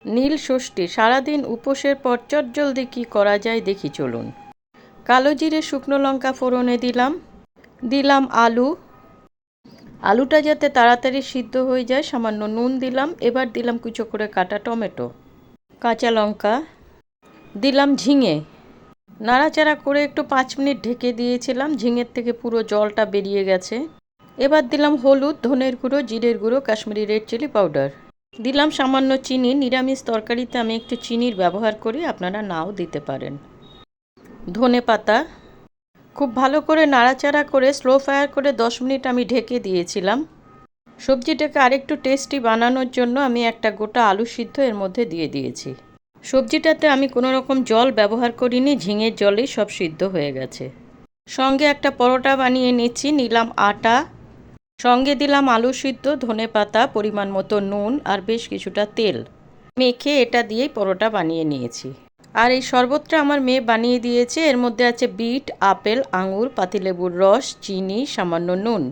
নীল ষষ্ঠী, সারাদিন উপোসের পর চটজলদি কী করা যায় দেখি চলুন। কালো জিরে শুকনো লঙ্কা ফোড়নে দিলাম আলু। আলুটা যাতে তাড়াতাড়ি সিদ্ধ হয়ে যায় সামান্য নুন দিলাম। এবার দিলাম কুচো করে কাটা টমেটো, কাঁচা লঙ্কা, দিলাম ঝিঙে। নাড়াচাড়া করে একটু 5 মিনিট ঢেকে দিয়েছিলাম, ঝিঙের থেকে পুরো জলটা বেরিয়ে গেছে। এবার দিলাম হলুদ, ধনের গুঁড়ো, জিরের গুঁড়ো, কাশ্মীরি রেড চিলি পাউডার। দিলাম সামান্য চিনি। নিরামিষ তরকারিতে আমি একটু চিনির ব্যবহার করি, আপনারা নাও দিতে পারেন। ধনে পাতা। খুব ভালো করে নাড়াচাড়া করে স্লো ফায়ার করে 10 মিনিট আমি ঢেকে দিয়েছিলাম। সবজিটাকে আরেকটু টেস্টি বানানোর জন্য আমি একটা গোটা আলু সিদ্ধ এর মধ্যে দিয়ে দিয়েছি। সবজিটাতে আমি কোনো রকম জল ব্যবহার করিনি, ঝিঙের জলেই সব সিদ্ধ হয়ে গেছে। সঙ্গে একটা পরোটা বানিয়ে নিচ্ছি। নিলাম আটা, সঙ্গে দিলাম আলু সিদ্ধ, ধনে পাতা, পরিমাণ মতো নুন আর বেশ কিছুটা তেল মেখে এটা দিয়েই পরোটা বানিয়ে নিয়েছি। আর এই শরবতটা আমার মেয়ে বানিয়ে দিয়েছে। এর মধ্যে আছে বিট, আপেল, আঙুর, পাতিলেবুর রস, চিনি, সামান্য নুন।